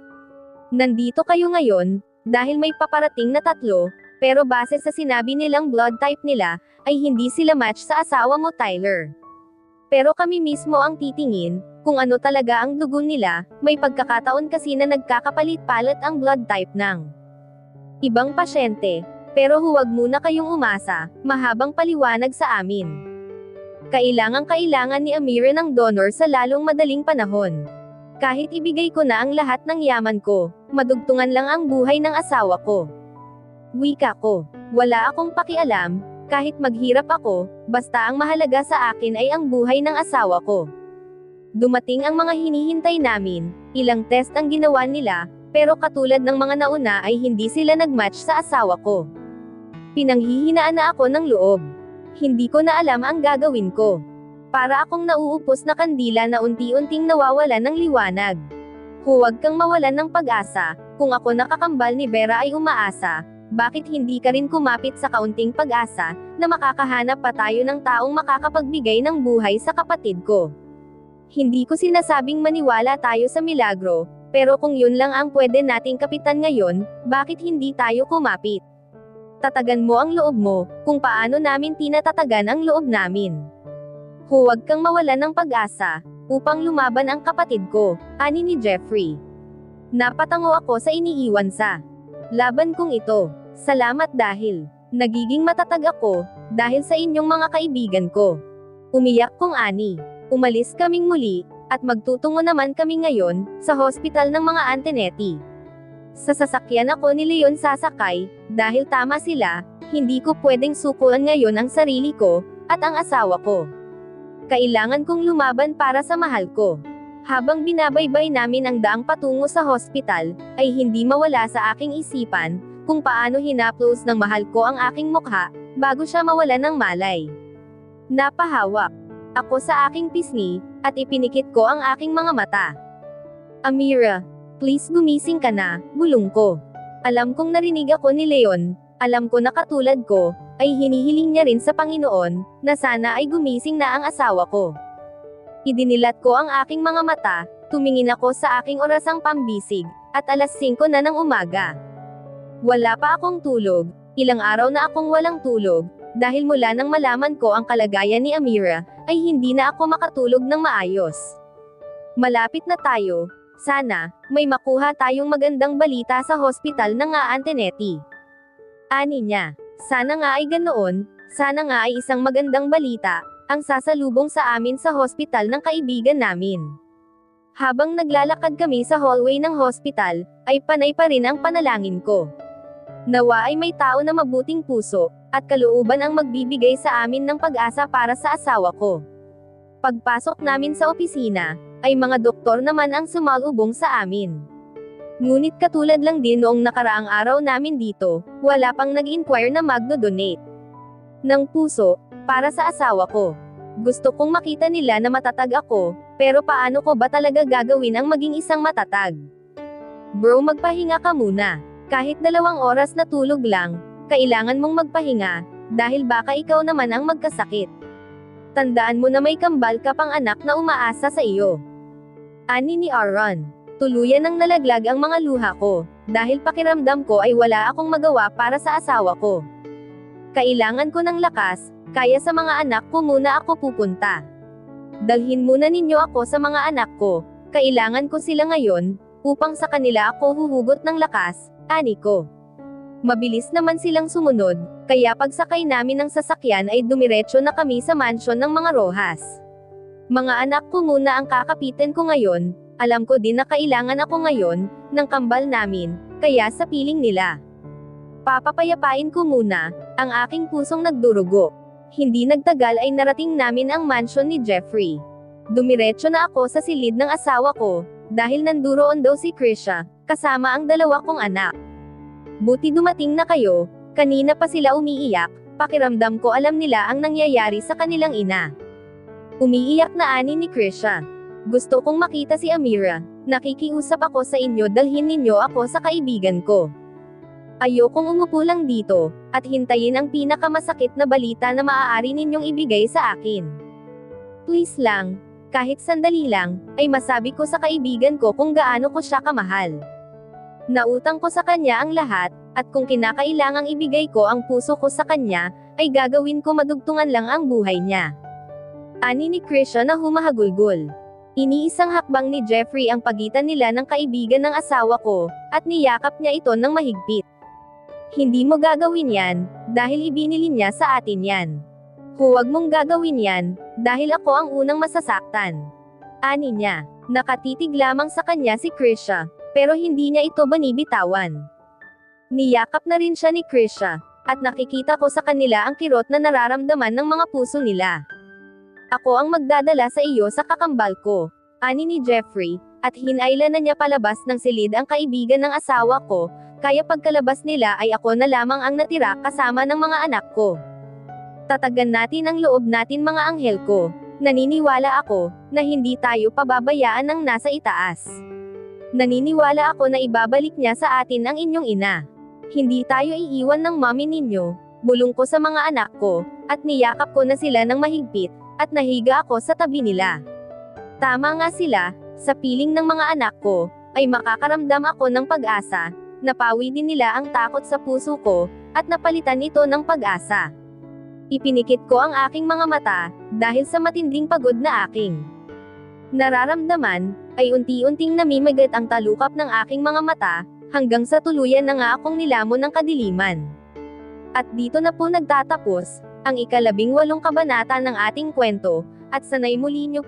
Nandito kayo ngayon, dahil may paparating na 3, pero base sa sinabi nilang blood type nila, ay hindi sila match sa asawa mo Tyler. Pero kami mismo ang titingin, kung ano talaga ang dugo nila, may pagkakataon kasi na nagkakapalit-palit ang blood type ng ibang pasyente. Pero huwag muna kayong umasa, mahabang paliwanag sa amin. Kailangan ni Amira ng donor sa lalong madaling panahon. Kahit ibigay ko na ang lahat ng yaman ko, madugtungan lang ang buhay ng asawa ko. Wika ko. Wala akong pakialam, kahit maghirap ako, basta ang mahalaga sa akin ay ang buhay ng asawa ko. Dumating ang mga hinihintay namin, ilang test ang ginawa nila, pero katulad ng mga nauna ay hindi sila nagmatch sa asawa ko. Pinanghihinaan na ako ng loob. Hindi ko na alam ang gagawin ko. Para akong nauupos na kandila na unti-unting nawawalan ng liwanag. Huwag kang mawalan ng pag-asa, kung ako nakakambal ni Vera ay umaasa, bakit hindi ka rin kumapit sa kaunting pag-asa, na makakahanap pa tayo ng taong makakapagbigay ng buhay sa kapatid ko. Hindi ko sinasabing maniwala tayo sa milagro, pero kung yun lang ang pwede nating kapitan ngayon, bakit hindi tayo kumapit? Tatagan mo ang loob mo, kung paano namin tinatatagan ang loob namin. Huwag kang mawalan ng pag-asa, upang lumaban ang kapatid ko, ani ni Jeffrey. Napatango ako sa iniiwan sa laban kong ito. Salamat dahil nagiging matatag ako, dahil sa inyong mga kaibigan ko. Umiyak kong ani. Umalis kaming muli, at magtutungo naman kami ngayon, sa hospital ng mga Antonetti. Sa sasakyan ako ni Leon sasakay, dahil tama sila, hindi ko pwedeng sukuan ngayon ang sarili ko, at ang asawa ko. Kailangan kong lumaban para sa mahal ko. Habang binabaybay namin ang daang patungo sa hospital, ay hindi mawala sa aking isipan, kung paano hinaplos ng mahal ko ang aking mukha, bago siya mawala ng malay. Napahawak ako sa aking pisngi, at ipinikit ko ang aking mga mata. Amira, please gumising ka na, bulong ko. Alam kong narinig ako ni Leon, alam ko na katulad ko, ay hinihiling niya rin sa Panginoon, na sana ay gumising na ang asawa ko. Idinilat ko ang aking mga mata, tumingin ako sa aking orasang pambisig, at alas 5 na ng umaga. Wala pa akong tulog, ilang araw na akong walang tulog, dahil mula nang malaman ko ang kalagayan ni Amira, ay hindi na ako makatulog ng maayos. Malapit na tayo. Sana, may makuha tayong magandang balita sa hospital ng Antonetti. Ani niya. Sana nga ay ganoon, sana nga ay isang magandang balita, ang sasalubong sa amin sa hospital ng kaibigan namin. Habang naglalakad kami sa hallway ng hospital, ay panay pa rin ang panalangin ko. Nawa ay may tao na mabuting puso, at kalooban ang magbibigay sa amin ng pag-asa para sa asawa ko. Pagpasok namin sa opisina, ay mga doktor naman ang sumalubong sa amin. Ngunit katulad lang din noong nakaraang araw namin dito, wala pang nag-inquire na magdo-donate ng puso, para sa asawa ko. Gusto kong makita nila na matatag ako, pero paano ko ba talaga gagawin ang maging isang matatag? Bro, magpahinga ka muna. Kahit 2 oras na tulog lang, kailangan mong magpahinga, dahil baka ikaw naman ang magkasakit. Tandaan mo na may kambal ka pang anak na umaasa sa iyo. Ani ni Aaron. Tuluyan nang nalaglag ang mga luha ko, dahil pakiramdam ko ay wala akong magawa para sa asawa ko. Kailangan ko ng lakas, kaya sa mga anak ko muna ako pupunta. Dalhin muna ninyo ako sa mga anak ko, kailangan ko sila ngayon, upang sa kanila ako huhugot ng lakas, ani ko. Mabilis naman silang sumunod, kaya pagsakay namin ng sasakyan ay dumiretso na kami sa mansyon ng mga Rojas. Mga anak ko muna ang kakapitin ko ngayon, alam ko din na kailangan ako ngayon, ng kambal namin, kaya sa piling nila. Papapayapain ko muna, ang aking pusong nagdurugo. Hindi nagtagal ay narating namin ang mansyon ni Jeffrey. Dumiretso na ako sa silid ng asawa ko, dahil nanduroon daw si Krisha, kasama ang 2 kong anak. Buti dumating na kayo, kanina pa sila umiiyak, pakiramdam ko alam nila ang nangyayari sa kanilang ina. Umiiyak na ani ni Krisha. Gusto kong makita si Amira, nakikiusap ako sa inyo dalhin ninyo ako sa kaibigan ko. Ayokong umupo lang dito, at hintayin ang pinakamasakit na balita na maaari ninyong ibigay sa akin. Please lang, kahit sandali lang, ay masabi ko sa kaibigan ko kung gaano ko siya kamahal. Nautang ko sa kanya ang lahat, at kung kinakailangang ibigay ko ang puso ko sa kanya, ay gagawin ko madugtungan lang ang buhay niya. Ani ni Krisha na humahagulgol. Iniisang hakbang ni Jeffrey ang pagitan nila ng kaibigan ng asawa ko, at niyakap niya ito ng mahigpit. Hindi mo gagawin yan, dahil ibinili niya sa atin yan. Huwag mong gagawin yan, dahil ako ang unang masasaktan. Ani niya. Nakatitig lamang sa kanya si Krisha, pero hindi niya ito banibitawan. Niyakap na rin siya ni Krisha, at nakikita ko sa kanila ang kirot na nararamdaman ng mga puso nila. Ako ang magdadala sa iyo sa kakambal ko, ani ni Jeffrey, at hinayla na niya palabas ng silid ang kaibigan ng asawa ko, kaya pagkalabas nila ay ako na lamang ang natira kasama ng mga anak ko. Tatagan natin ang loob natin mga anghel ko. Naniniwala ako, na hindi tayo pababayaan ng nasa itaas. Naniniwala ako na ibabalik niya sa atin ang inyong ina. Hindi tayo iiwan ng mami ninyo, bulong ko sa mga anak ko, at niyakap ko na sila ng mahigpit, at nahiga ako sa tabi nila. Tama nga sila, sa piling ng mga anak ko, ay makakaramdam ako ng pag-asa, napawi din nila ang takot sa puso ko, at napalitan ito ng pag-asa. Ipinikit ko ang aking mga mata, dahil sa matinding pagod na aking nararamdaman, ay unti-unting namimigat ang talukap ng aking mga mata, hanggang sa tuluyan na nga akong nilamon ng kadiliman. At dito na po nagtatapos, ang ika-18 kabanata ng ating kwento, at sanay muli niyo